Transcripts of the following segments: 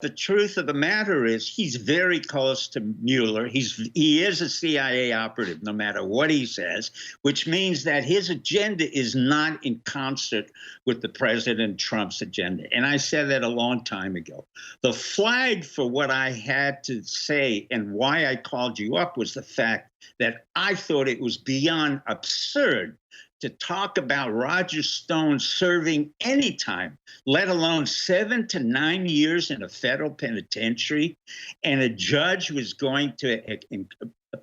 The truth of the matter is he's very close to Mueller. He is a CIA operative, no matter what he says, which means that his agenda is not in concert with the President Trump's agenda. And I said that a long time ago. The flag for what I had to say and why I called you up was the fact that I thought it was beyond absurd to talk about Roger Stone serving any time, let alone 7 to 9 years in a federal penitentiary, and a judge was going to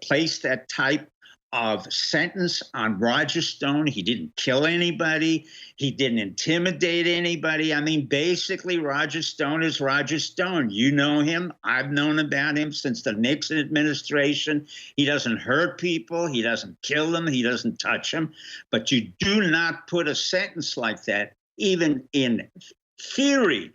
place that type of sentence on Roger Stone. He didn't kill anybody. He didn't intimidate anybody. I mean, basically, Roger Stone is Roger Stone. You know him. I've known about him since the Nixon administration. He doesn't hurt people. He doesn't kill them. He doesn't touch them. But you do not put a sentence like that, even in theory.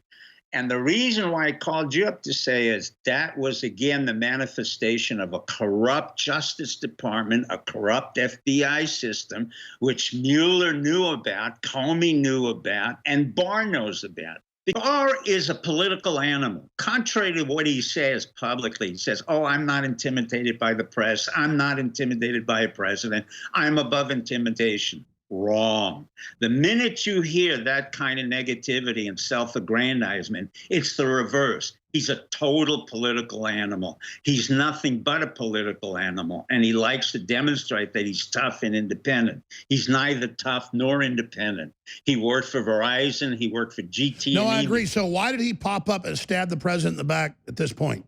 And the reason why I called you up to say is that was, again, the manifestation of a corrupt Justice Department, a corrupt FBI system, which Mueller knew about, Comey knew about, and Barr knows about. Barr is a political animal. Contrary to what he says publicly, he says, oh, I'm not intimidated by the press. I'm not intimidated by a president. I'm above intimidation. Wrong. The minute you hear that kind of negativity and self-aggrandizement, it's the reverse. He's a total political animal. He's nothing but a political animal, and he likes to demonstrate that he's tough and independent. He's neither tough nor independent. He worked for Verizon. He worked for GT. No, I agree. So why did he pop up and stab the president in the back at this point?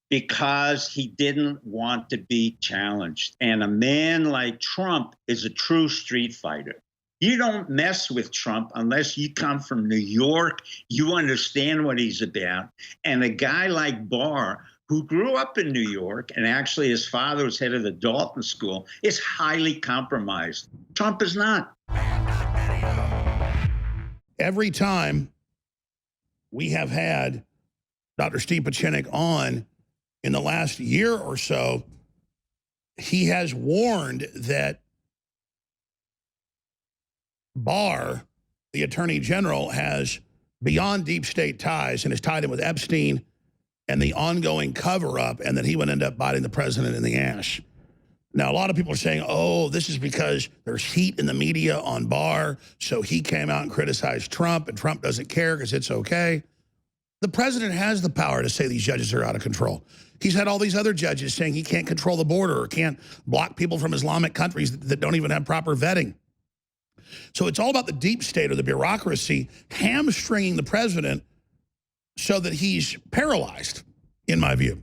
Because he didn't want to be challenged. And a man like Trump is a true street fighter. You don't mess with Trump unless you come from New York, you understand what he's about. And a guy like Barr, who grew up in New York, and actually his father was head of the Dalton School, is highly compromised. Trump is not. Every time we have had Dr. Steve Pieczenik on, in the last year or so, he has warned that Barr, the Attorney General, has beyond deep state ties and is tied in with Epstein and the ongoing cover-up, and that he would end up biting the president in the ass. Now, a lot of people are saying, oh, this is because there's heat in the media on Barr, so he came out and criticized Trump, and Trump doesn't care because it's okay. The president has the power to say these judges are out of control. He's had all these other judges saying he can't control the border or can't block people from Islamic countries that don't even have proper vetting. So it's all about the deep state or the bureaucracy hamstringing the president so that he's paralyzed, in my view.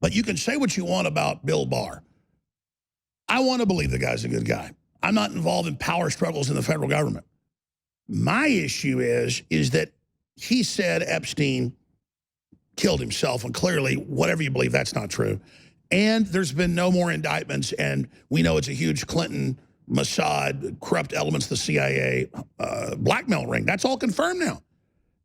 But you can say what you want about Bill Barr. I want to believe the guy's a good guy. I'm not involved in power struggles in the federal government. My issue is that he said Epstein killed himself, and clearly, whatever you believe, that's not true. And there's been no more indictments, and we know it's a huge Clinton, Mossad, corrupt elements of the CIA blackmail ring. That's all confirmed now.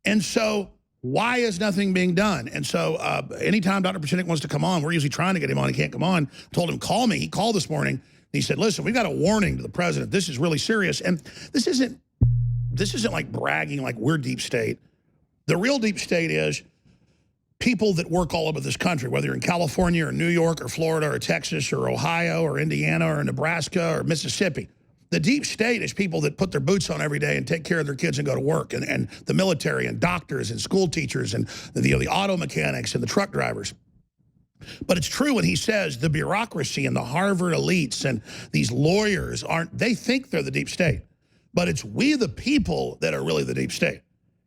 And so why is nothing being done? And so anytime Dr. Pieczenik wants to come on, we're usually trying to get him on. He can't come on. I told him, call me. He called this morning. He said, listen, we've got a warning to the president. This is really serious. And this isn't like bragging like we're deep state. The real deep state is people that work all over this country, whether you're in California or New York or Florida or Texas or Ohio or Indiana or Nebraska or Mississippi. The deep state is people that put their boots on every day and take care of their kids and go to work, and the military and doctors and school teachers and the auto mechanics and the truck drivers. But it's true when he says the bureaucracy and the Harvard elites and these lawyers they think they're the deep state. But it's we the people that are really the deep state.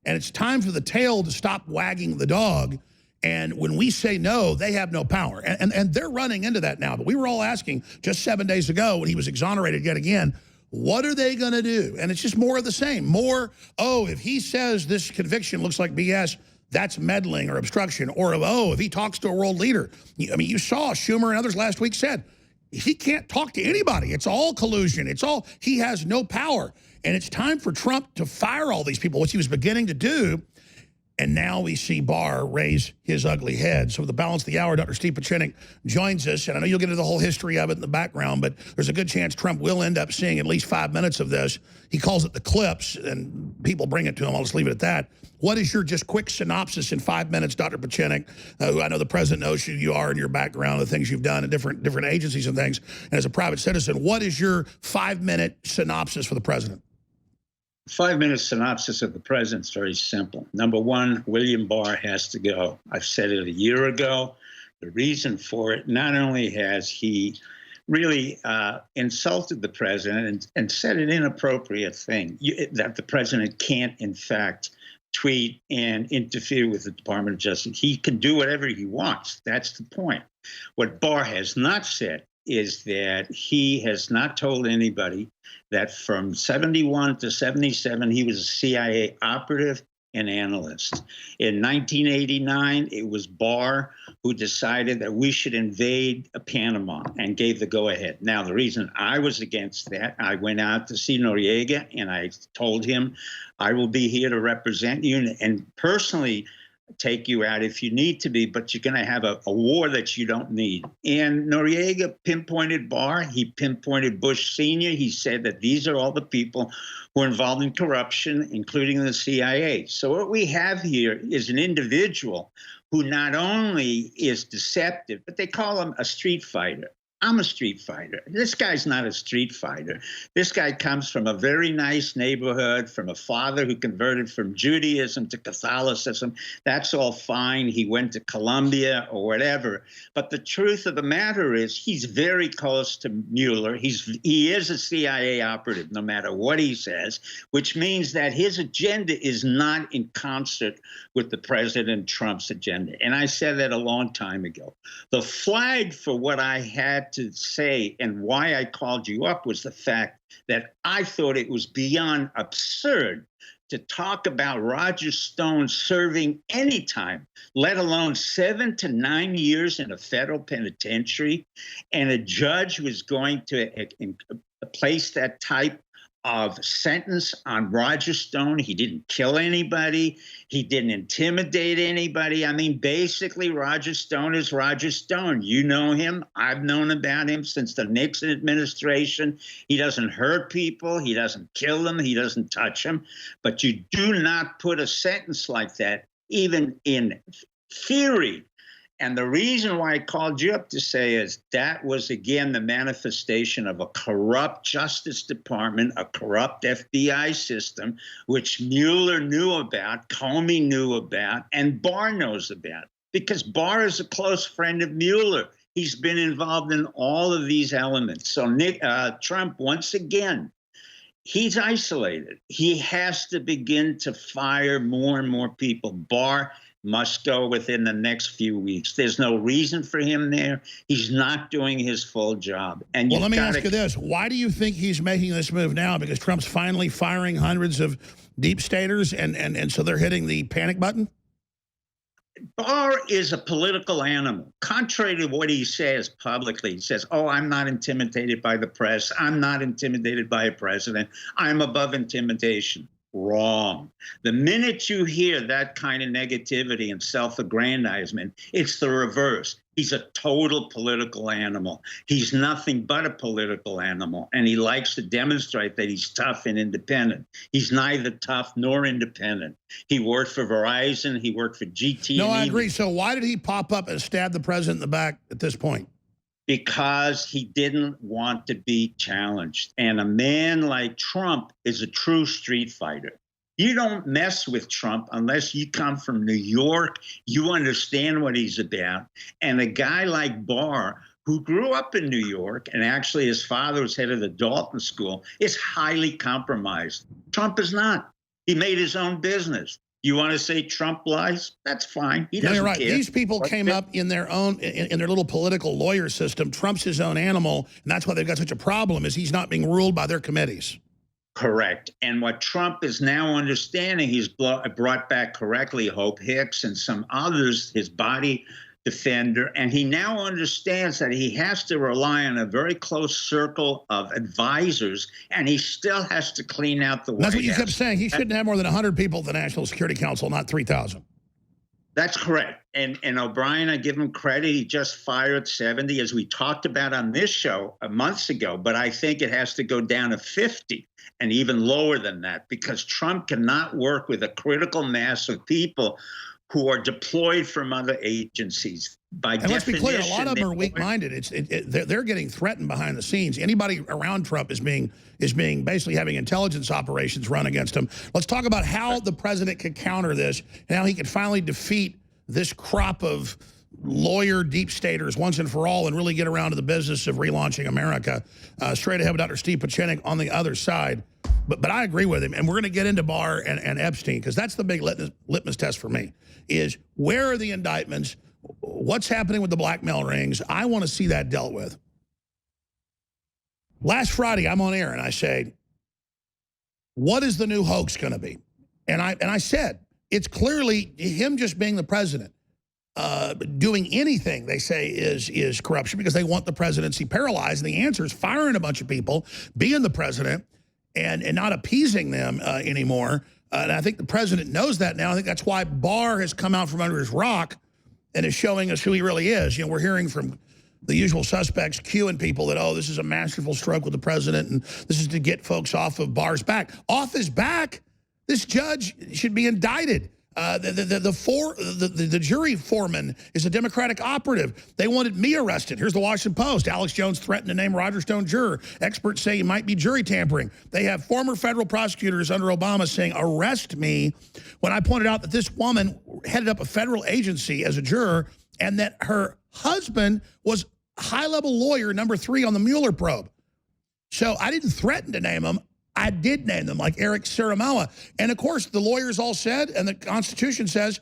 And it's time for the tail to stop wagging the dog. And when we say no, they have no power. And they're running into that now. But we were all asking just 7 days ago when he was exonerated yet again, what are they going to do? And it's just more of the same. More, oh, if he says this conviction looks like BS, that's meddling or obstruction. Or, oh, if he talks to a world leader. I mean, you saw Schumer and others last week said, he can't talk to anybody. It's all collusion. He has no power. And it's time for Trump to fire all these people, which he was beginning to do. And now we see Barr raise his ugly head. So with the balance of the hour, Dr. Steve Pieczenik joins us. And I know you'll get into the whole history of it in the background, but there's a good chance Trump will end up seeing at least 5 minutes of this. He calls it the clips, and people bring it to him. I'll just leave it at that. What is your just quick synopsis in 5 minutes, Dr. Pieczenik, who I know the president knows who you are and your background, the things you've done at different agencies and things. And as a private citizen, what is your 5-minute synopsis for the president? 5-minute synopsis of the president's very simple. Number one, William Barr has to go. I've said it a year ago. The reason for it, not only has he really insulted the president and said an inappropriate thing, that the president can't, in fact, tweet and interfere with the Department of Justice. He can do whatever he wants. That's the point. What Barr has not said is that he has not told anybody that from 71 to 77, he was a CIA operative and analyst. In 1989, it was Barr who decided that we should invade Panama and gave the go-ahead. Now, the reason I was against that, I went out to see Noriega and I told him, I will be here to represent you and personally take you out if you need to be, but you're going to have a war that you don't need. And Noriega pinpointed Barr. He pinpointed Bush Sr. He said that these are all the people who are involved in corruption, including the CIA. So what we have here is an individual who not only is deceptive, but they call him a street fighter. I'm a street fighter. This guy's not a street fighter. This guy comes from a very nice neighborhood, from a father who converted from Judaism to Catholicism. That's all fine. He went to Columbia or whatever. But the truth of the matter is he's very close to Mueller. He is a CIA operative, no matter what he says, which means that his agenda is not in concert with the President Trump's agenda. And I said that a long time ago. The flag for what I had to say and why I called you up was the fact that I thought it was beyond absurd to talk about Roger Stone serving any time, let alone 7 to 9 years in a federal penitentiary, and a judge was going to place that type of sentence on Roger Stone. He didn't kill anybody. He didn't intimidate anybody. I mean, basically, Roger Stone is Roger Stone. You know him. I've known about him since the Nixon administration. He doesn't hurt people. He doesn't kill them. He doesn't touch them. But you do not put a sentence like that, even in theory. And the reason why I called you up to say is that was, again, the manifestation of a corrupt Justice Department, a corrupt FBI system, which Mueller knew about, Comey knew about, and Barr knows about. Because Barr is a close friend of Mueller. He's been involved in all of these elements. So Trump, once again, he's isolated. He has to begin to fire more and more people. Barr must go within the next few weeks. There's no reason for him there. He's not doing his full job. And well, let me ask you this. Why do you think he's making this move now? Because Trump's finally firing hundreds of deep staters, and so they're hitting the panic button? Barr is a political animal. Contrary to what he says publicly, he says, oh, I'm not intimidated by the press. I'm not intimidated by a president. I'm above intimidation. Wrong. The minute you hear that kind of negativity and self-aggrandizement, it's the reverse. He's a total political animal. He's nothing but a political animal, and he likes to demonstrate that he's tough and independent. He's neither tough nor independent. He worked for Verizon. He worked for GT. No, I agree. So why did he pop up and stab the president in the back at this point? Because he didn't want to be challenged. And a man like Trump is a true street fighter. You don't mess with Trump unless you come from New York, you understand what he's about. And a guy like Barr, who grew up in New York, and actually his father was head of the Dalton School, is highly compromised. Trump is not. He made his own business. You want to say Trump lies? That's fine. He doesn't you're right. care. These people came up in their own, in their little political lawyer system. Trump's his own animal, and that's why they've got such a problem, is he's not being ruled by their committees. Correct. And what Trump is now understanding, he's brought back correctly Hope Hicks and some others, his body defender, and he now understands that he has to rely on a very close circle of advisors, and he still has to clean out the White House. That's what you kept saying. He shouldn't have more than 100 people at the National Security Council, not 3,000. That's correct. And O'Brien, I give him credit. He just fired 70, as we talked about on this show months ago. But I think it has to go down to 50 and even lower than that, because Trump cannot work with a critical mass of people who are deployed from other agencies. By and let's be clear, a lot of them are definition, weak-minded. They're getting threatened behind the scenes. Anybody around Trump is being basically having intelligence operations run against him. Let's talk about how the president could counter this, and how he could finally defeat this crop of lawyer deep staters once and for all, and really get around to the business of relaunching America. Straight ahead with Dr. Steve Pachenik on the other side. But I agree with him, and we're going to get into Barr and Epstein, because that's the big litmus test for me, is where are the indictments? What's happening with the blackmail rings? I want to see that dealt with. Last Friday, I'm on air, and I say, what is the new hoax going to be? And I said, it's clearly him just being the president. Doing anything they say is corruption, because they want the presidency paralyzed. And the answer is firing a bunch of people, being the president, and not appeasing them anymore. And I think the president knows that now. I think that's why Barr has come out from under his rock and is showing us who he really is. You know, we're hearing from the usual suspects cueing people that, oh, this is a masterful stroke with the president, and this is to get folks off of Barr's back. Off his back? This judge should be indicted. The jury foreman is a Democratic operative. They wanted me arrested. Here's the Washington Post. Alex Jones threatened to name Roger Stone juror. Experts say he might be jury tampering. They have former federal prosecutors under Obama saying, arrest me, when I pointed out that this woman headed up a federal agency as a juror, and that her husband was high-level lawyer number 3 on the Mueller probe. So I didn't threaten to name him. I did name them, like Eric Ciaramella. And, of course, the lawyers all said, and the Constitution says,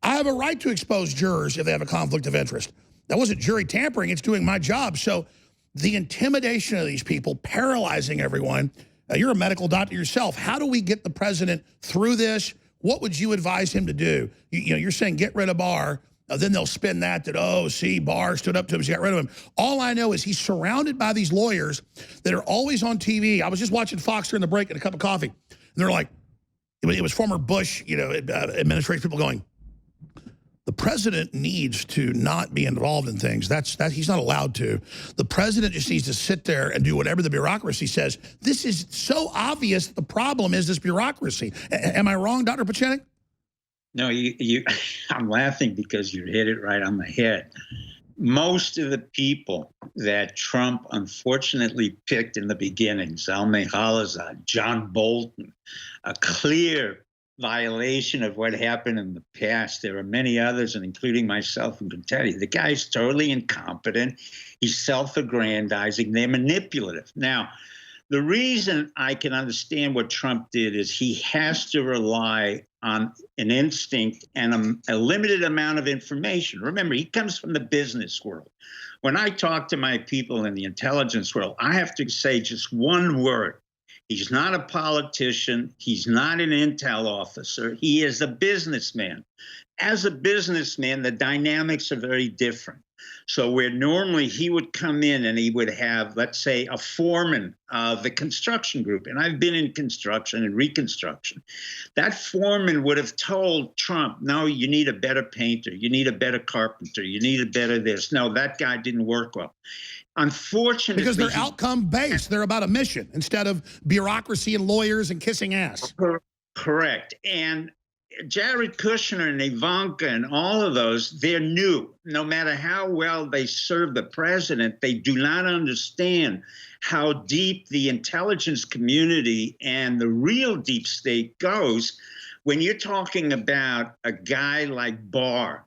I have a right to expose jurors if they have a conflict of interest. That wasn't jury tampering. It's doing my job. So the intimidation of these people, paralyzing everyone. You're a medical doctor yourself. How do we get the president through this? What would you advise him to do? You're saying get rid of Barr. Then they'll spin that, oh, see, Barr stood up to him, so he got rid of him. All I know is he's surrounded by these lawyers that are always on TV. I was just watching Fox during the break and a cup of coffee. And they're like, it was former Bush, administration people going, the president needs to not be involved in things. He's not allowed to. The president just needs to sit there and do whatever the bureaucracy says. This is so obvious. The problem is this bureaucracy. Am I wrong, Dr. Pachenik? No, I'm laughing because you hit it right on the head. Most of the people that Trump unfortunately picked in the beginning, Zalmay Khalilzad, John Bolton, a clear violation of what happened in the past. There are many others, and including myself, who can tell you the guy's totally incompetent. He's self-aggrandizing. They're manipulative. Now, the reason I can understand what Trump did is he has to rely on an instinct and a limited amount of information. Remember, he comes from the business world. When I talk to my people in the intelligence world, I have to say just one word. He's not a politician. He's not an intel officer. He is a businessman. As a businessman, the dynamics are very different. So where normally he would come in and he would have, let's say, a foreman of the construction group, and I've been in construction and reconstruction, that foreman would have told Trump, no, you need a better painter, you need a better carpenter, you need a better this. No, that guy didn't work well. Unfortunately, because they're outcome based. They're about a mission instead of bureaucracy and lawyers and kissing ass. Correct. And Jared Kushner and Ivanka and all of those, they're new. No matter how well they serve the president, they do not understand how deep the intelligence community and the real deep state goes. When you're talking about a guy like Barr,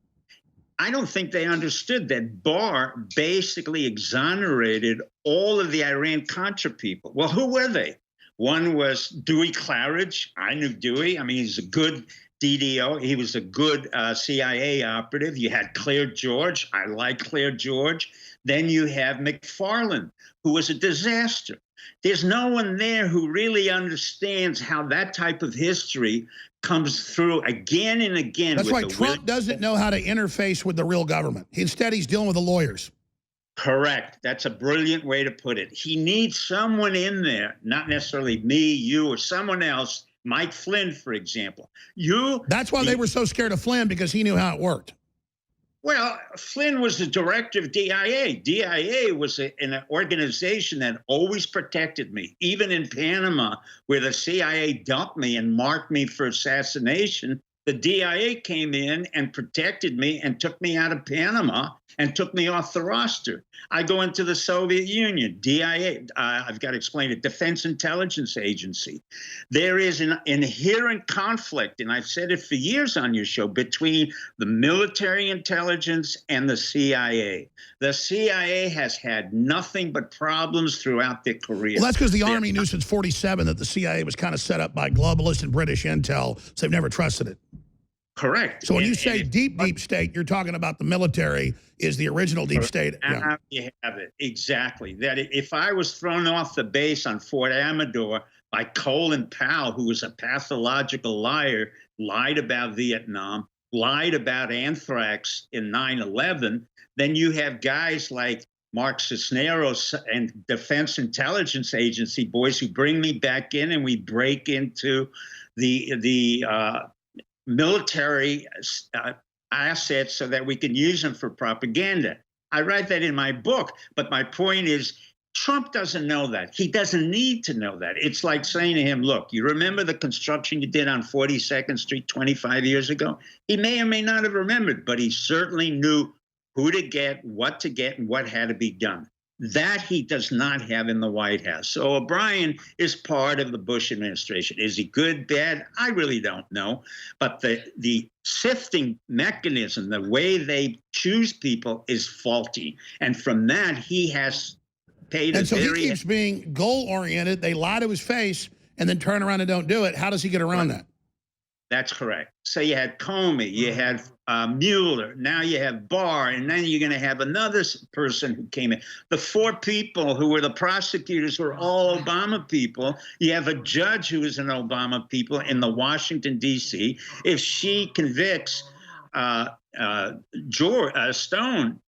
I don't think they understood that Barr basically exonerated all of the Iran-Contra people. Well, who were they? One was Dewey Claridge. I knew Dewey. I mean, he's a good DDO. He was a good CIA operative. You had Claire George. I like Claire George. Then you have McFarland, who was a disaster. There's no one there who really understands how that type of history comes through again and again. That's why Trump doesn't know how to interface with the real government. Instead, he's dealing with the lawyers. Correct. That's a brilliant way to put it. He needs someone in there, not necessarily me, you, or someone else. Mike Flynn, for example. That's why they were so scared of Flynn, because he knew how it worked. Well, Flynn was the director of DIA. DIA was an organization that always protected me. Even in Panama, where the CIA dumped me and marked me for assassination, the DIA came in and protected me and took me out of Panama and took me off the roster. I go into the Soviet Union, DIA, I've got to explain it, Defense Intelligence Agency. There is an inherent conflict, and I've said it for years on your show, between the military intelligence and the CIA. The CIA has had nothing but problems throughout their career. Well, that's because the Army knew since 47 that the CIA was kind of set up by globalists and British intel, so they've never trusted it. Correct. So when you say deep state, you're talking about the military is the original deep state. Yeah. You have it. Exactly. That if I was thrown off the base on Fort Amador by Colin Powell, who was a pathological liar, lied about Vietnam, lied about anthrax in 9/11, then you have guys like Mark Cisneros and Defense Intelligence Agency boys who bring me back in, and we break into the military assets so that we can use them for propaganda. I write that in my book, but my point is Trump doesn't know that. He doesn't need to know that. It's like saying to him, look, you remember the construction you did on 42nd Street 25 years ago? He may or may not have remembered, but he certainly knew who to get, and what had to be done. That he does not have in the White House. So O'Brien is part of the Bush administration. Is he good, bad? I really don't know. But the sifting mechanism, the way they choose people, is faulty. And from that, he has paid and so he keeps being goal-oriented. They lie to his face and then turn around and don't do it. How does he get around that? That's correct. So you had Comey, you had Mueller, now you have Barr, and then you're going to have another person who came in. The four people who were the prosecutors were all Obama people. You have a judge who is an Obama people in the Washington, D.C. If she convicts Stone,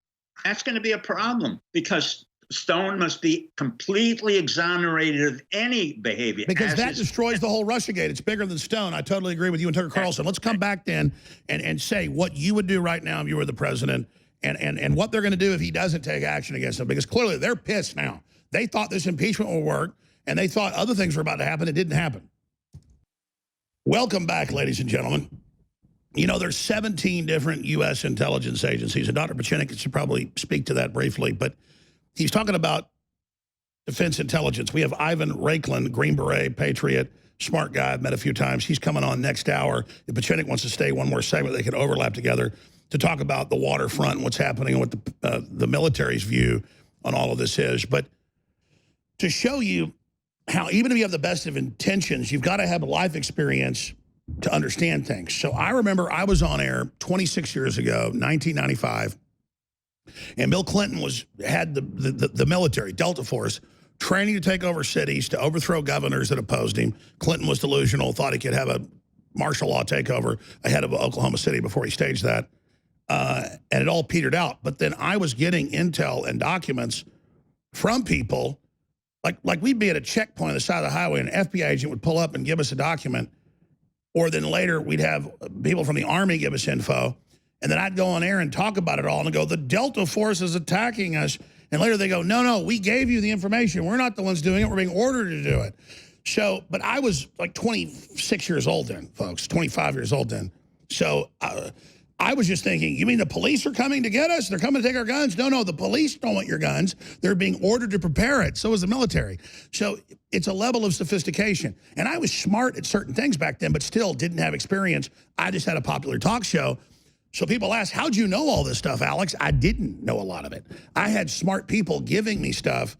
that's going to be a problem, because Stone must be completely exonerated of any behavior. Because that destroys the whole Russiagate. It's bigger than Stone. I totally agree with you and Tucker Carlson. Let's come back then and say what you would do right now if you were the president, and what they're going to do if he doesn't take action against them. Because clearly they're pissed now. They thought this impeachment would work, and they thought other things were about to happen. It didn't happen. Welcome back, ladies and gentlemen. You know, there's 17 different U.S. intelligence agencies, and Dr. Pachinik should probably speak to that briefly, but he's talking about defense intelligence. We have Ivan Raiklin, Green Beret, Patriot, smart guy. I've met a few times. He's coming on next hour. If Pachinik wants to stay one more segment, they could overlap together to talk about the waterfront and what's happening and what the military's view on all of this is. But to show you how even if you have the best of intentions, you've got to have a life experience to understand things. So I remember I was on air 26 years ago, 1995, and Bill Clinton had the military, Delta Force, training to take over cities, to overthrow governors that opposed him. Clinton was delusional, thought he could have a martial law takeover ahead of Oklahoma City before he staged that. And it all petered out. But then I was getting intel and documents from people, like we'd be at a checkpoint on the side of the highway, and an FBI agent would pull up and give us a document, or then later we'd have people from the Army give us info. And then I'd go on air and talk about it all and go, the Delta Force is attacking us. And later they go, no, we gave you the information. We're not the ones doing it. We're being ordered to do it. So, but I was like 26 years old then, folks, 25 years old then. So I was just thinking, you mean the police are coming to get us? They're coming to take our guns? No, the police don't want your guns. They're being ordered to prepare it. So is the military. So it's a level of sophistication. And I was smart at certain things back then, but still didn't have experience. I just had a popular talk show. So people ask, how'd you know all this stuff, Alex? I didn't know a lot of it. I had smart people giving me stuff,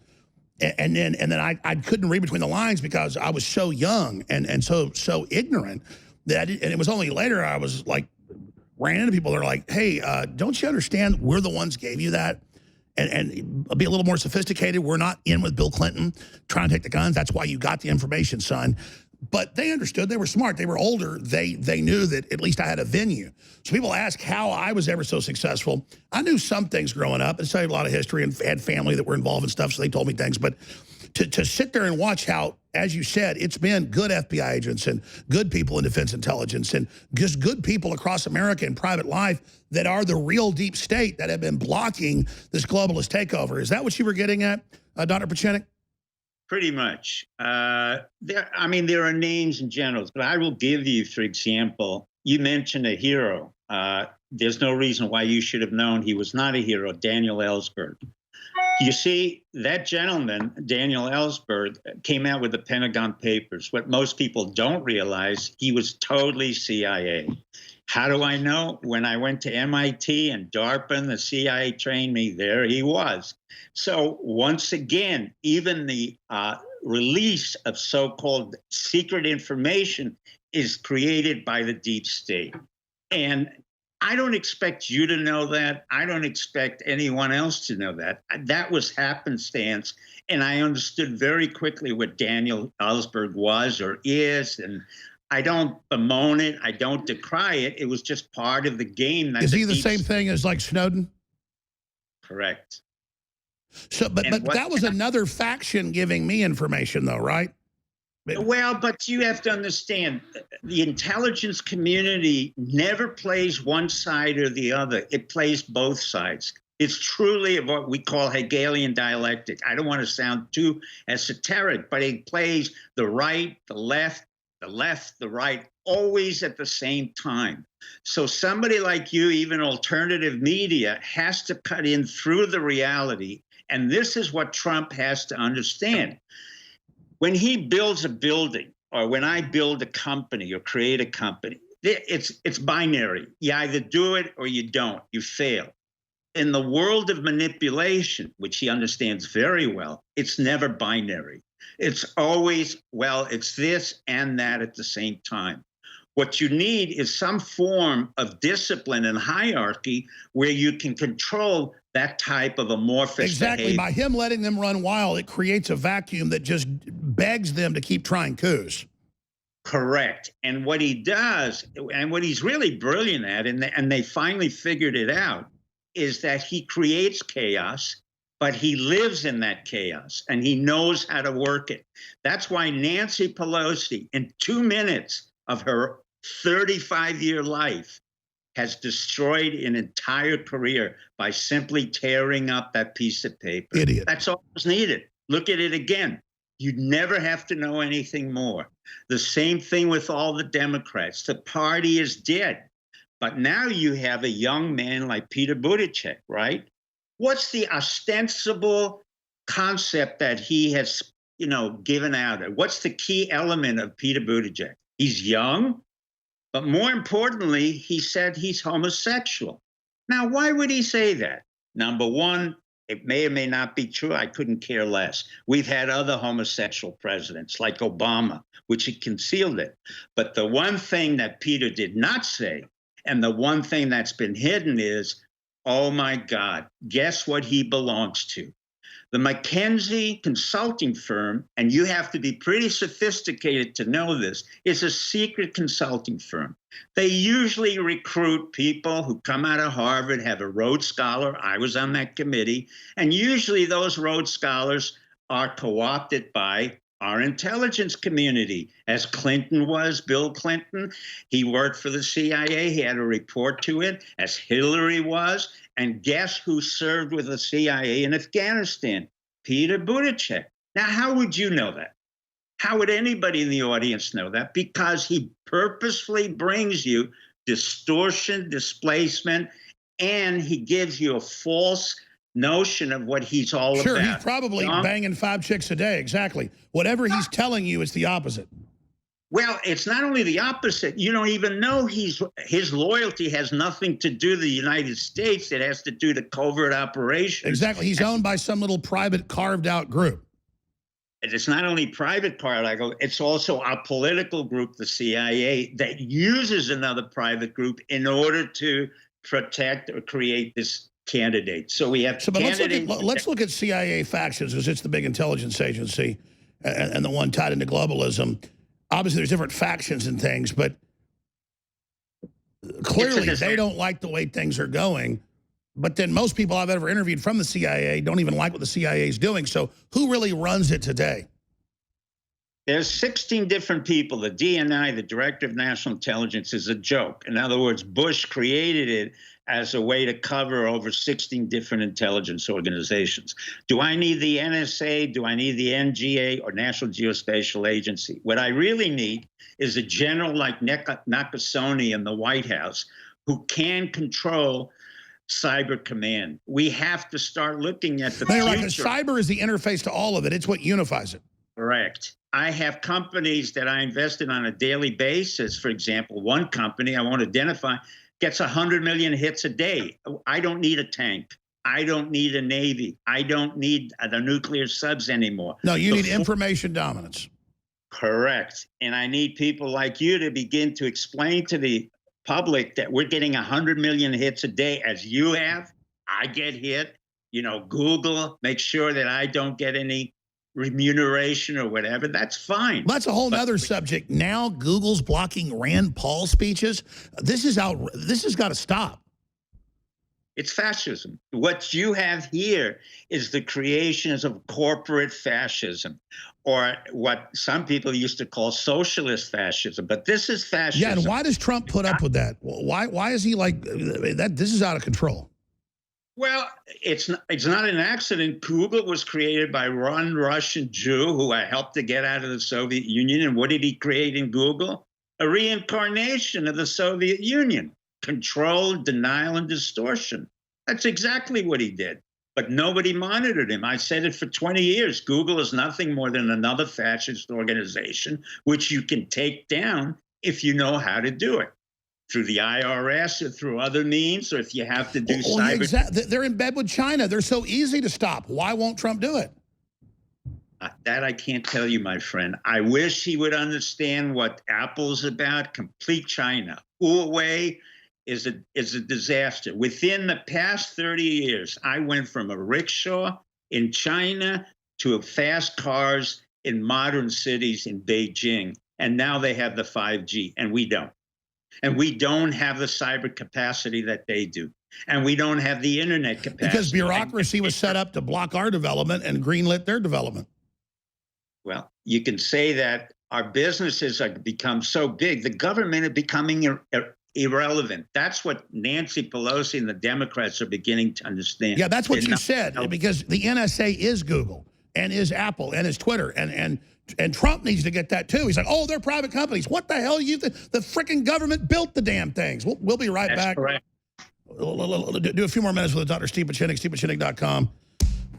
and then I couldn't read between the lines because I was so young and so ignorant that and it was only later I was like, ran into people that are like, hey, don't you understand we're the ones gave you that? and be a little more sophisticated. We're not in with Bill Clinton trying to take the guns. That's why you got the information, son. But they understood. They were smart. They were older. They knew that at least I had a venue. So people ask how I was ever so successful. I knew some things growing up and studied a lot of history and had family that were involved in stuff, so they told me things. But to sit there and watch how, as you said, it's been good FBI agents and good people in defense intelligence and just good people across America in private life that are the real deep state that have been blocking this globalist takeover. Is that what you were getting at, Dr. Pachenik? Pretty much. I mean, there are names and generals, but I will give you, for example, you mentioned a hero. There's no reason why you should have known he was not a hero, Daniel Ellsberg. You see, that gentleman, Daniel Ellsberg, came out with the Pentagon Papers. What most people don't realize, he was totally CIA. How do I know? When I went to MIT and DARPA and the CIA trained me, there he was. So once again, even the release of so-called secret information is created by the deep state. And I don't expect you to know that. I don't expect anyone else to know that. That was happenstance. And I understood very quickly what Daniel Ellsberg was or is. And I don't bemoan it. I don't decry it. It was just part of the game. Is he the same thing as like Snowden? Correct. So, but that was another faction giving me information, though, right? Well, but you have to understand, the intelligence community never plays one side or the other. It plays both sides. It's truly what we call Hegelian dialectic. I don't want to sound too esoteric, but it plays the right, the left, the right, always at the same time. So somebody like you, even alternative media, has to cut in through the reality. And this is what Trump has to understand. When he builds a building, or when I build a company or create a company, it's binary. You either do it or you don't. You fail. In the world of manipulation, which he understands very well, it's never binary. It's always, well, it's this and that at the same time. What you need is some form of discipline and hierarchy where you can control that type of amorphous behavior. By him letting them run wild, it creates a vacuum that just begs them to keep trying coups. Correct. And what he does, and what he's really brilliant at, and they finally figured it out, is that he creates chaos, but he lives in that chaos, and he knows how to work it. That's why Nancy Pelosi, in 2 minutes of her 35-year life, has destroyed an entire career by simply tearing up that piece of paper. Idiot. That's all that's needed. Look at it again. You never have to know anything more. The same thing with all the Democrats. The party is dead. But now you have a young man like Peter Buttigieg, right? What's the ostensible concept that he has, given out? What's the key element of Peter Buttigieg? He's young. But more importantly, he said he's homosexual. Now, why would he say that? Number one, it may or may not be true. I couldn't care less. We've had other homosexual presidents like Obama, which he concealed it. But the one thing that Peter did not say, and the one thing that's been hidden is, oh my God, guess what he belongs to? The McKinsey consulting firm, and you have to be pretty sophisticated to know this, is a secret consulting firm. They usually recruit people who come out of Harvard, have a Rhodes Scholar. I was on that committee. And usually those Rhodes Scholars are co-opted by our intelligence community, as Clinton was, Bill Clinton. He worked for the CIA. He had a report to it, as Hillary was. And guess who served with the CIA in Afghanistan? Peter Buttigieg. Now, how would you know that? How would anybody in the audience know that? Because he purposefully brings you distortion, displacement, and he gives you a false notion of what he's all about. Sure, he's probably banging 5 chicks a day. Exactly. Whatever he's telling you, it's the opposite. Well, it's not only the opposite. You don't even know his loyalty has nothing to do with the United States. It has to do to covert operations. Exactly. He's owned by some little private carved out group. And it's not only private part, it's also a political group, the CIA, that uses another private group in order to protect or create this candidates. So we have But candidates. let's look at CIA factions, because it's the big intelligence agency and the one tied into globalism. Obviously, there's different factions and things, but clearly they don't like the way things are going. But then most people I've ever interviewed from the CIA don't even like what the CIA is doing. So who really runs it today? There's 16 different people. The DNI, the Director of National Intelligence, is a joke. In other words, Bush created it as a way to cover over 16 different intelligence organizations. Do I need the NSA? Do I need the NGA or National Geospatial Agency? What I really need is a general like Nakasone in the White House who can control cyber command. We have to start looking at the future. Like cyber is the interface to all of it. It's what unifies it. Correct. I have companies that I invest in on a daily basis. For example, one company I won't identify gets 100 million hits a day. I don't need a tank. I don't need a Navy. I don't need the nuclear subs anymore. No, you need information dominance. Correct. And I need people like you to begin to explain to the public that we're getting 100 million hits a day as you have. I get hit. You know, Google, make sure that I don't get any remuneration or whatever. That's fine. That's a whole nother subject. Now Google's blocking Rand Paul speeches. This has got to stop. It's fascism. What you have here is the creations of corporate fascism, or what some people used to call socialist fascism. But this is fascism. Yeah, and why does Trump put up with that? Why is he like that? This is out of control. Well, it's not an accident. Google was created by one Russian Jew who I helped to get out of the Soviet Union. And what did he create in Google? A reincarnation of the Soviet Union. Control, denial, and distortion. That's exactly what he did. But nobody monitored him. I said it for 20 years. Google is nothing more than another fascist organization, which you can take down if you know how to do it. Through the IRS or through other means, or if you have to do cyber. They're in bed with China. They're so easy to stop. Why won't Trump do it? That I can't tell you, my friend. I wish he would understand what Apple's about. Complete China. Huawei is a disaster. Within the past 30 years, I went from a rickshaw in China to fast cars in modern cities in Beijing. And now they have the 5G, and we don't. And we don't have the cyber capacity that they do. And we don't have the internet capacity. Because bureaucracy was set up to block our development and greenlit their development. Well, you can say that our businesses have become so big, the government is becoming irrelevant. That's what Nancy Pelosi and the Democrats are beginning to understand. Yeah, that's what you said, because the NSA is Google and is Apple and is Twitter. And Trump needs to get that, too. He's like, oh, they're private companies. What the hell? The freaking government built the damn things. We'll be right back. Correct. Do a few more minutes with Dr. Steve Pachinik, stevepachinik.com.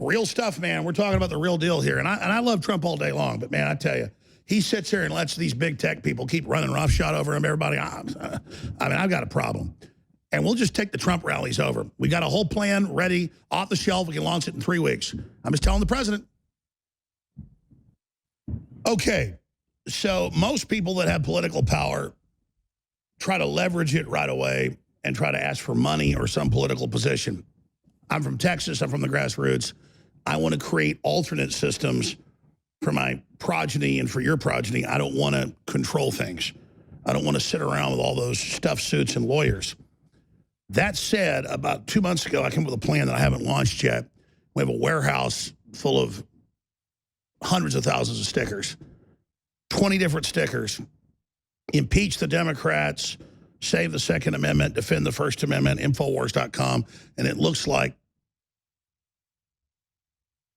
Real stuff, man. We're talking about the real deal here. And I love Trump all day long. But, man, I tell you, he sits here and lets these big tech people keep running roughshod over him. Everybody, I mean, I've got a problem. And we'll just take the Trump rallies over. We got a whole plan ready, off the shelf. We can launch it in 3 weeks. I'm just telling the president. Okay, so most people that have political power try to leverage it right away and try to ask for money or some political position. I'm from Texas. I'm from the grassroots. I want to create alternate systems for my progeny and for your progeny. I don't want to control things. I don't want to sit around with all those stuffed suits and lawyers. That said, about 2 months ago, I came up with a plan that I haven't launched yet. We have a warehouse full of hundreds of thousands of stickers, 20 different stickers. Impeach the Democrats, save the Second Amendment, defend the First Amendment, Infowars.com. And it looks like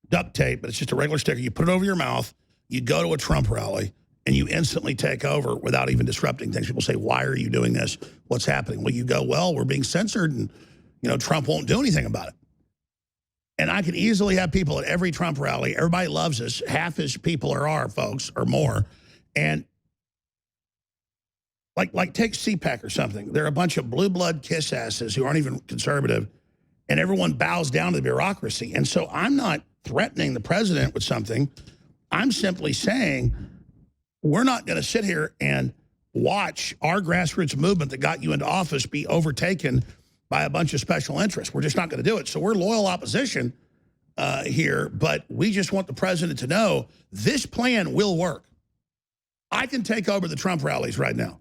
duct tape, but it's just a regular sticker. You put it over your mouth, you go to a Trump rally, and you instantly take over without even disrupting things. People say, why are you doing this? What's happening? Well, you go, well, we're being censored, and Trump won't do anything about it. And I can easily have people at every Trump rally. Everybody loves us. Half his people are our folks or more. And like take CPAC or something. They're a bunch of blue blood kiss asses who aren't even conservative. And everyone bows down to the bureaucracy. And so I'm not threatening the president with something. I'm simply saying we're not going to sit here and watch our grassroots movement that got you into office be overtaken by a bunch of special interests. We're just not going to do it. So we're loyal opposition here, but we just want the president to know this plan will work. I can take over the Trump rallies right now.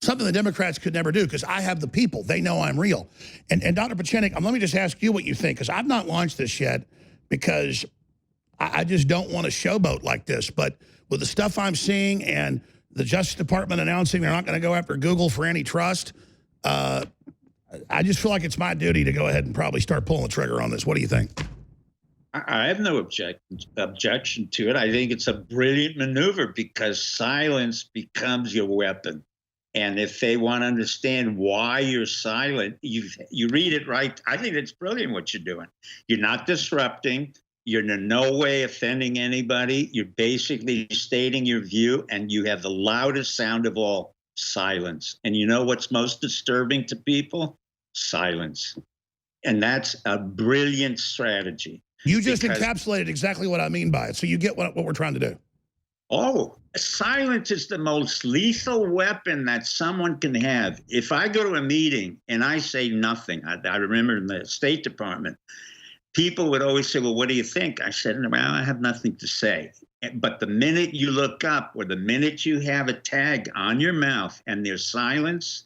Something the Democrats could never do because I have the people. They know I'm real. And Dr. Pachenik, let me just ask you what you think, because I've not launched this yet because I just don't want to showboat like this. But with the stuff I'm seeing and the Justice Department announcing they're not going to go after Google for antitrust, I just feel like it's my duty to go ahead and probably start pulling the trigger on this. What do you think? I have no objection to it. I think it's a brilliant maneuver because silence becomes your weapon. And if they want to understand why you're silent, you read it right. I think it's brilliant what you're doing. You're not disrupting. You're in no way offending anybody. You're basically stating your view, and you have the loudest sound of all, silence. And you know what's most disturbing to people? Silence. And that's a brilliant strategy. You just encapsulated exactly what I mean by it. So you get what we're trying to do. Oh, silence is the most lethal weapon that someone can have. If I go to a meeting and I say nothing, I remember in the State Department, people would always say, well, what do you think? I said, well, I have nothing to say. But the minute you look up or the minute you have a tag on your mouth and there's silence,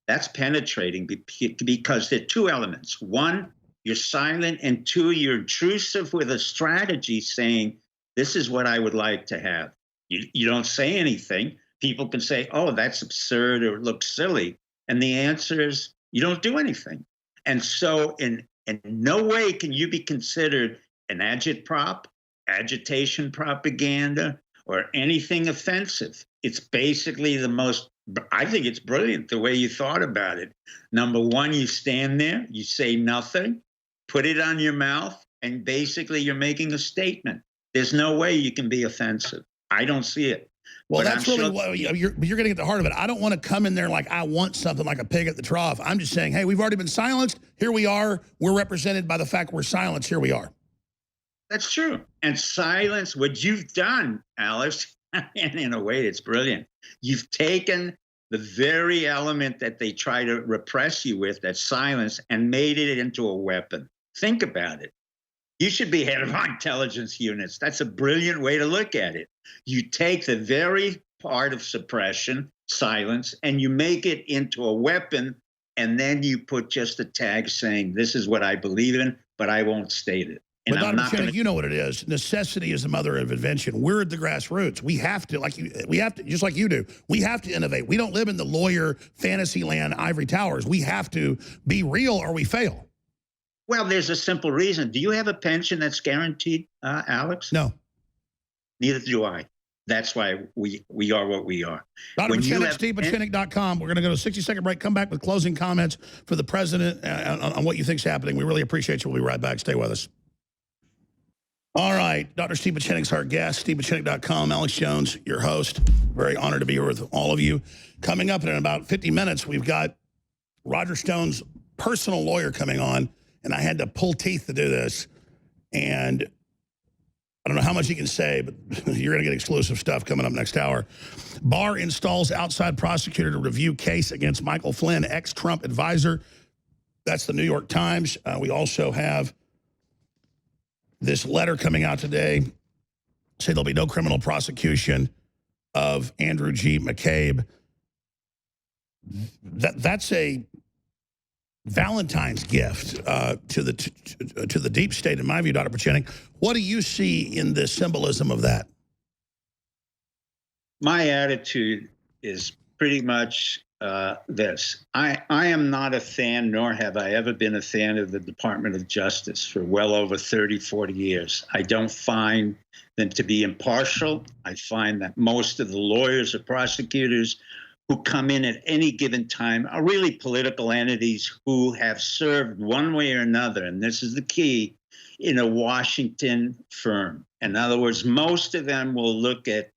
that's penetrating because there are two elements. One, you're silent, and two, you're intrusive with a strategy saying, this is what I would like to have. You don't say anything. People can say, oh, that's absurd or it looks silly. And the answer is you don't do anything. And so in no way can you be considered an agitprop, agitation propaganda, or anything offensive. It's basically I think it's brilliant the way you thought about it. Number one, you stand there, you say nothing, put it on your mouth, and basically you're making a statement. There's no way you can be offensive. I don't see it. Well, that's really what you're getting at the heart of it. I don't want to come in there like I want something like a pig at the trough. I'm just saying, hey, we've already been silenced. Here we are. We're represented by the fact we're silenced. Here we are. That's true. And silence, what you've done, Alex, and in a way it's brilliant. You've taken the very element that they try to repress you with, that silence, and made it into a weapon. Think about it. You should be head of our intelligence units. That's a brilliant way to look at it. You take the very part of suppression, silence, and you make it into a weapon, and then you put just a tag saying, this is what I believe in, but I won't state it. And but Dr. Cheney, you know what it is. Necessity is the mother of invention. We're at the grassroots. We have to, just like you do, we have to innovate. We don't live in the lawyer fantasy land ivory towers. We have to be real or we fail. Well, there's a simple reason. Do you have a pension that's guaranteed, Alex? No. Neither do I. That's why we are what we are. Dr. Pachenik, StevePachenik.com. We're going to go to a 60-second break, come back with closing comments for the president on what you think is happening. We really appreciate you. We'll be right back. Stay with us. All right. Dr. Steve Pachenik's our guest. StevePachenik.com. Alex Jones, your host. Very honored to be here with all of you. Coming up in about 50 minutes, we've got Roger Stone's personal lawyer coming on. And I had to pull teeth to do this. And I don't know how much you can say, but you're going to get exclusive stuff coming up next hour. Barr installs outside prosecutor to review case against Michael Flynn, ex-Trump advisor. That's the New York Times. We also have this letter coming out today. Say there'll be no criminal prosecution of Andrew G. McCabe. That's a Valentine's gift to the deep state, in my view, Dr. Pachenik. What do you see in the symbolism of that? My attitude is pretty much this. I am not a fan, nor have I ever been a fan of the Department of Justice for well over 30, 40 years. I don't find them to be impartial. I find that most of the lawyers or prosecutors who come in at any given time are really political entities who have served one way or another, and this is the key, in a Washington firm. In other words, most of them will look at,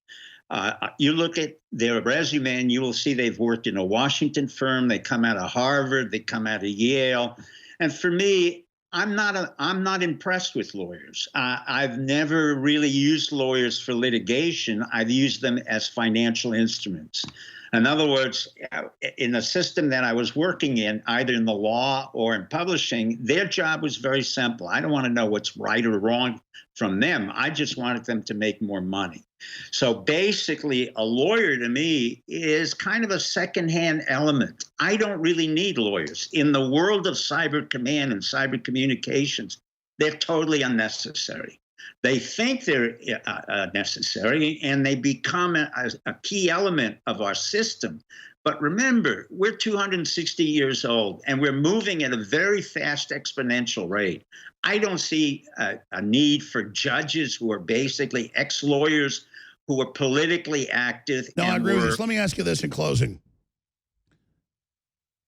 you look at their resume and you will see they've worked in a Washington firm, they come out of Harvard, they come out of Yale. And for me, I'm not impressed with lawyers. I've never really used lawyers for litigation. I've used them as financial instruments. In other words, in the system that I was working in, either in the law or in publishing, their job was very simple. I don't want to know what's right or wrong from them. I just wanted them to make more money. So basically, a lawyer to me is kind of a secondhand element. I don't really need lawyers. In the world of cyber command and cyber communications, they're totally unnecessary. They think they're necessary, and they become a key element of our system. But remember, we're 260 years old, and we're moving at a very fast exponential rate. I don't see a need for judges who are basically ex-lawyers who are politically active. No, I agree with this. Let me ask you this in closing.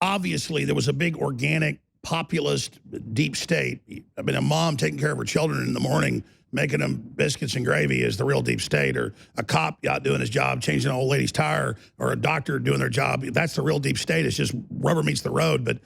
Obviously, there was a big organic populist deep state. I mean, a mom taking care of her children in the morning, making them biscuits and gravy is the real deep state, or a cop out doing his job, changing an old lady's tire, or a doctor doing their job. That's the real deep state. It's just rubber meets the road. But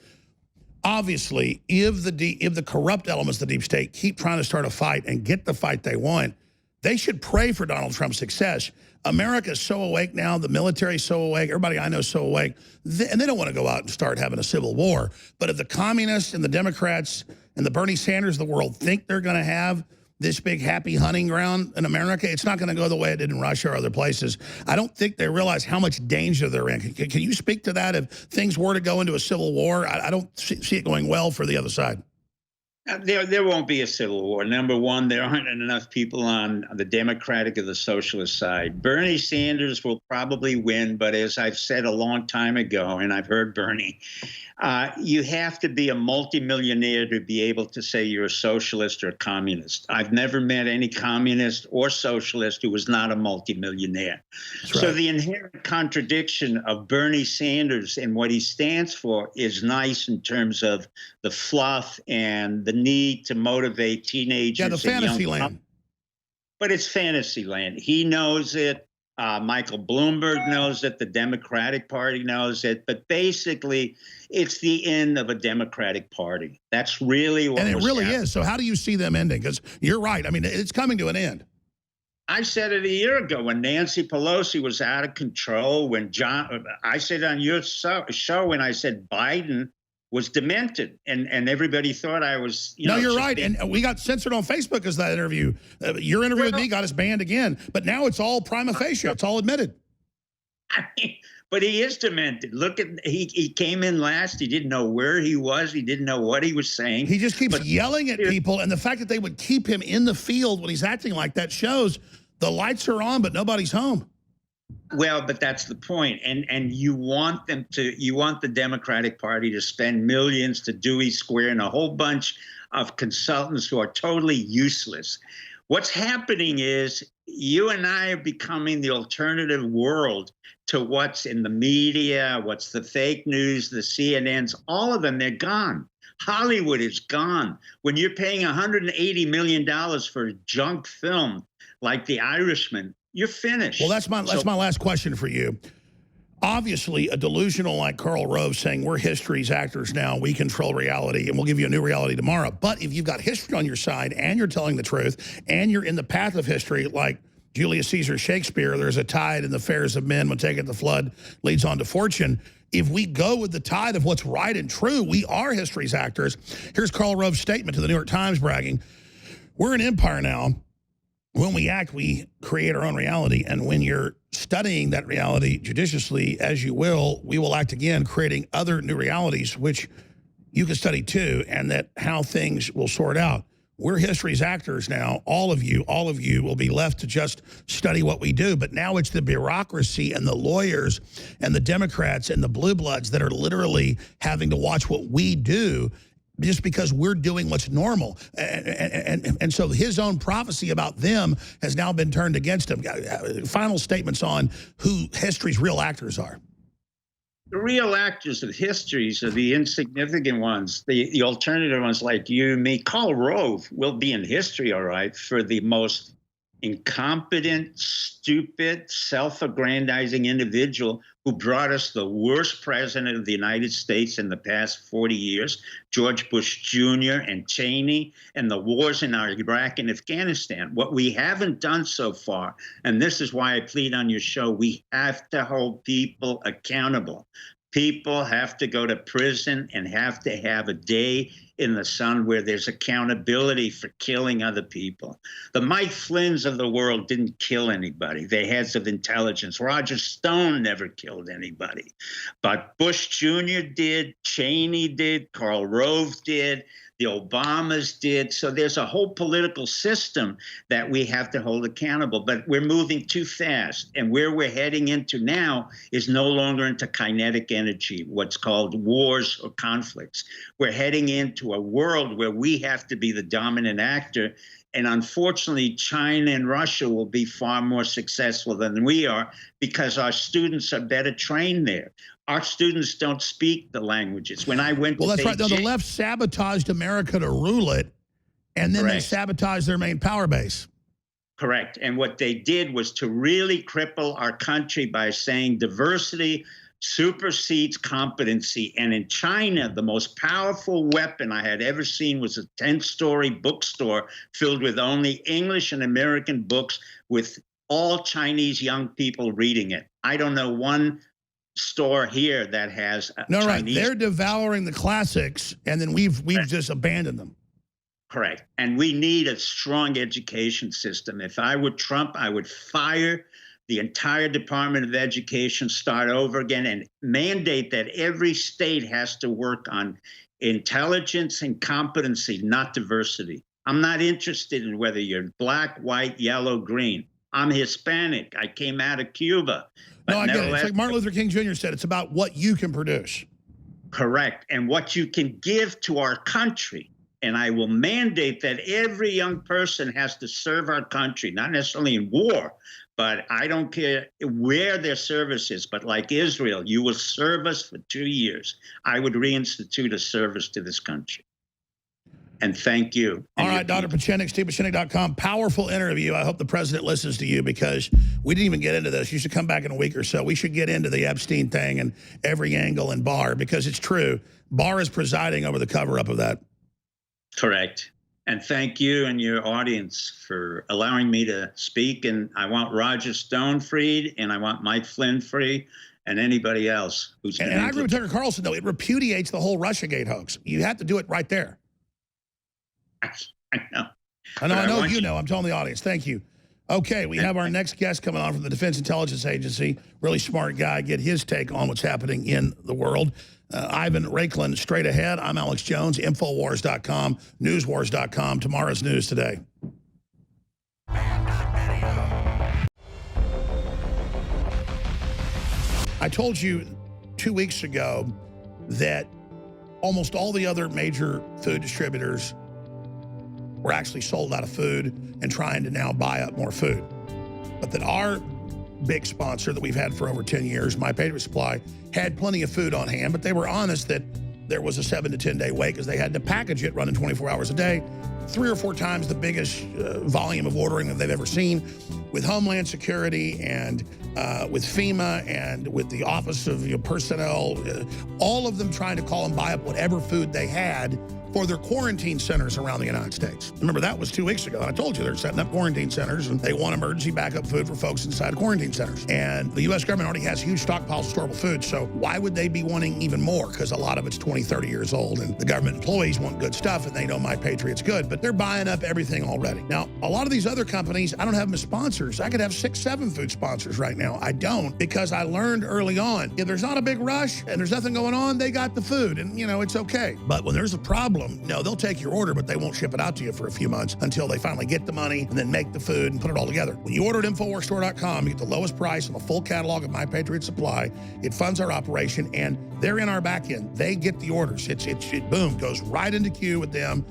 obviously, if the corrupt elements of the deep state keep trying to start a fight and get the fight they want, they should pray for Donald Trump's success. America's so awake now. The military's so awake. Everybody I know is so awake. And they don't want to go out and start having a civil war. But if the communists and the Democrats and the Bernie Sanders of the world think they're going to have this big happy hunting ground in America, it's not going to go the way it did in Russia or other places. I don't think they realize how much danger they're in. Can you speak to that? If things were to go into a civil war, I don't see it going well for the other side. There won't be a civil war. Number one, there aren't enough people on the Democratic or the socialist side. Bernie Sanders will probably win, but as I've said a long time ago, and I've heard Bernie, you have to be a multimillionaire to be able to say you're a socialist or a communist. I've never met any communist or socialist who was not a multimillionaire. Right. So the inherent contradiction of Bernie Sanders and what he stands for is nice in terms of the fluff and the need to motivate teenagers. Yeah, the fantasy land. But it's fantasy land. He knows it. Michael Bloomberg knows it. The Democratic Party knows it. But basically, it's the end of a Democratic Party. That's really what. And it really is. So how do you see them ending? Because you're right. I mean, it's coming to an end. I said it a year ago when Nancy Pelosi was out of control. When I said on your show when I said Biden was demented, and everybody thought I was. No, you're right, and we got censored on Facebook because that interview. Your interview with me got us banned again, but now it's all prima facie. It's all admitted. I mean, but he is demented. Look at he came in last. He didn't know where he was. He didn't know what he was saying. He just keeps yelling at people, and the fact that they would keep him in the field when he's acting like that shows the lights are on, but nobody's home. Well, but that's the point. And you want the Democratic Party to spend millions to Dewey Square and a whole bunch of consultants who are totally useless. What's happening is you and I are becoming the alternative world to what's in the media, what's the fake news, the CNNs, all of them, they're gone. Hollywood is gone. When you're paying $180 million for a junk film like The Irishman, you're finished. Well, that's my last question for you. Obviously, a delusional like Karl Rove saying we're history's actors now, we control reality, and we'll give you a new reality tomorrow. But if you've got history on your side and you're telling the truth and you're in the path of history like Julius Caesar Shakespeare, there's a tide in the affairs of men when taken the flood leads on to fortune. If we go with the tide of what's right and true, we are history's actors. Here's Karl Rove's statement to the New York Times bragging, we're an empire now. When we act, we create our own reality. And when you're studying that reality judiciously, as you will, we will act again, creating other new realities, which you can study too, and that how things will sort out. We're history's actors now. All of you will be left to just study what we do. But now it's the bureaucracy and the lawyers and the Democrats and the blue bloods that are literally having to watch what we do just because we're doing what's normal. And so his own prophecy about them has now been turned against him. Final statements on who history's real actors are. The real actors of histories are the insignificant ones, the alternative ones like you and me. Karl Rove will be in history, all right, for the most incompetent, stupid, self-aggrandizing individual who brought us the worst president of the United States in the past 40 years, George Bush Jr. and Cheney, and the wars in Iraq and Afghanistan. What we haven't done so far, and this is why I plead on your show, we have to hold people accountable. People have to go to prison and have to have a day in the sun where there's accountability for killing other people. The Mike Flynns of the world didn't kill anybody. They're heads of intelligence. Roger Stone never killed anybody. But Bush Jr. did, Cheney did, Karl Rove did, the Obamas did. So there's a whole political system that we have to hold accountable, but we're moving too fast. And where we're heading into now is no longer into kinetic energy, what's called wars or conflicts. We're heading into a world where we have to be the dominant actor. And unfortunately, China and Russia will be far more successful than we are because our students are better trained there. Our students don't speak the languages. When I went to Well, that's Beijing, right. No, the left sabotaged America to rule it, and then they sabotaged their main power base. Correct. And what they did was to really cripple our country by saying diversity supersedes competency. And in China, the most powerful weapon I had ever seen was a 10-story bookstore filled with only English and American books with all Chinese young people reading it. I don't know one store here that has no, Chinese. Right. They're devouring the classics, and then we've just abandoned them. Correct. And we need a strong education system. If I were Trump, I would fire the entire Department of Education, start over again, and mandate that every state has to work on intelligence and competency, not diversity. I'm not interested in whether you're black, white, yellow, green. I'm Hispanic. I came out of Cuba. No, I get it. It's like Martin Luther King Jr. said, it's about what you can produce. Correct. And what you can give to our country. And I will mandate that every young person has to serve our country, not necessarily in war, but I don't care where their service is. But like Israel, you will serve us for 2 years. I would reinstitute a service to this country. And thank you. All right, Dr. Pachenik, StevePachenik.com. Powerful interview. I hope the president listens to you because we didn't even get into this. You should come back in a week or so. We should get into the Epstein thing and every angle in Barr because it's true. Barr is presiding over the cover-up of that. Correct. And thank you and your audience for allowing me to speak. And I want Roger Stone freed, and I want Mike Flynn free, and anybody else who's been. And I agree with Tucker Carlson, though. It repudiates the whole Russiagate hoax. You have to do it right there. I know. I know you know. I'm telling the audience. Thank you. Okay, we have our next guest coming on from the Defense Intelligence Agency. Really smart guy. Get his take on what's happening in the world. Ivan Raiklin, straight ahead. I'm Alex Jones, Infowars.com, Newswars.com. Tomorrow's news today. I told you 2 weeks ago that almost all the other major food distributors were actually sold out of food and trying to now buy up more food. But that our big sponsor that we've had for over 10 years, My Patriot Supply, had plenty of food on hand, but they were honest that there was a 7 to 10 day wait because they had to package it running 24 hours a day, 3 or 4 times the biggest volume of ordering that they've ever seen, with Homeland Security and with FEMA and with the Office of Personnel, all of them trying to call and buy up whatever food they had for their quarantine centers around the United States. Remember, that was 2 weeks ago. I told you they're setting up quarantine centers and they want emergency backup food for folks inside quarantine centers. And the U.S. government already has huge stockpiles of storable food, so why would they be wanting even more? Because a lot of it's 20, 30 years old, and the government employees want good stuff, and they know My Patriot's good, but they're buying up everything already. Now, a lot of these other companies, I don't have them as sponsors. I could have 6, 7 food sponsors right now. I don't, because I learned early on, if there's not a big rush and there's nothing going on, they got the food, and, it's okay. But when there's a problem, no, they'll take your order, but they won't ship it out to you for a few months until they finally get the money and then make the food and put it all together. When you order at InfoWarsStore.com, you get the lowest price on the full catalog of My Patriot Supply. It funds our operation, and they're in our back end. They get the orders. It boom, goes right into queue with them,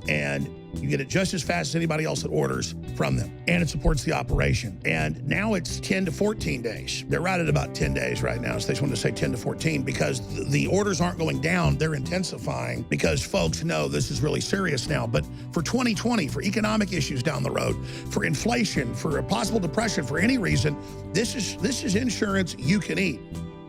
and You get it just as fast as anybody else that orders from them. And it supports the operation. And now it's 10 to 14 days. They're right at about 10 days right now. So they just wanted to say 10 to 14 because the orders aren't going down. They're intensifying because folks know this is really serious now. But for 2020, for economic issues down the road, for inflation, for a possible depression, for any reason, this is insurance you can eat.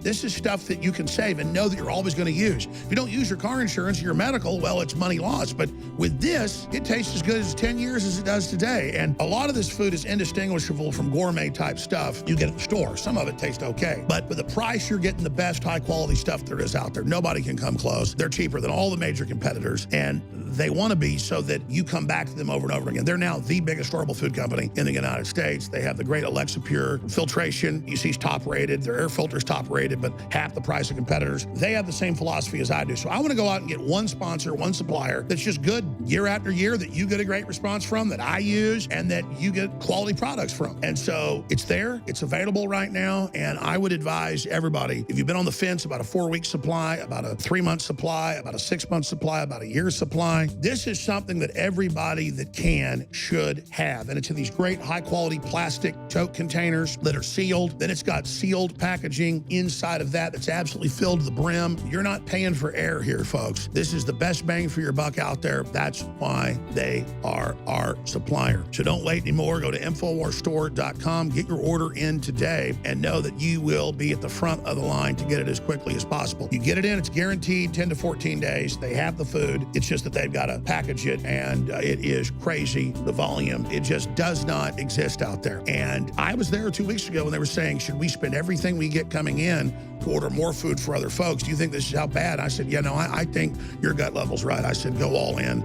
This is stuff that you can save and know that you're always going to use. If you don't use your car insurance, your medical, well, it's money lost. But with this, it tastes as good as 10 years as it does today. And a lot of this food is indistinguishable from gourmet type stuff you get at the store. Some of it tastes okay. But with the price, you're getting the best high quality stuff there is out there. Nobody can come close. They're cheaper than all the major competitors. And they want to be so that you come back to them over and over again. They're now the biggest storable food company in the United States. They have the great Alexa Pure filtration. You see, it's top rated. Their air filter's top rated, but half the price of competitors. They have the same philosophy as I do. So I want to go out and get one sponsor, one supplier that's just good year after year, that you get a great response from, that I use, and that you get quality products from. And so it's there, it's available right now. And I would advise everybody, if you've been on the fence about a 4-week supply, about a 3-month supply, about a 6-month supply, about a year supply, this is something that everybody that can should have. And it's in these great high quality plastic tote containers that are sealed. Then it's got sealed packaging inside of that's absolutely filled to the brim. You're not paying for air here, folks. This is the best bang for your buck out there. That's why they are our supplier. So don't wait anymore. Go to InfoWarsStore.com, get your order in today, and know that you will be at the front of the line to get it as quickly as possible. You get it in, it's guaranteed 10 to 14 days. They have the food. It's just that they've got to package it, and it is crazy, the volume. It just does not exist out there. And I was there 2 weeks ago when they were saying, should we spend everything we get coming in to order more food for other folks? Do you think this is how bad? I said, yeah, no, I think your gut level's right. I said, go all in.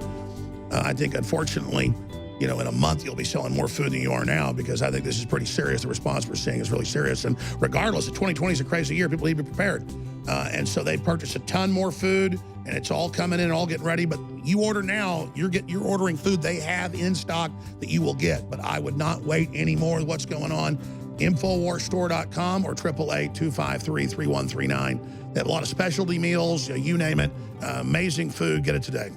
I think, unfortunately, you know, in a month, you'll be selling more food than you are now, because I think this is pretty serious. The response we're seeing is really serious. And regardless, 2020 is a crazy year. People need to be prepared. And so they purchased a ton more food, and it's all coming in, all getting ready. But you order now, you're ordering food they have in stock that you will get. But I would not wait anymore with what's going on. InfoWarsStore.com or 888-253-3139. They have a lot of specialty meals, you name it. Amazing food. Get it today.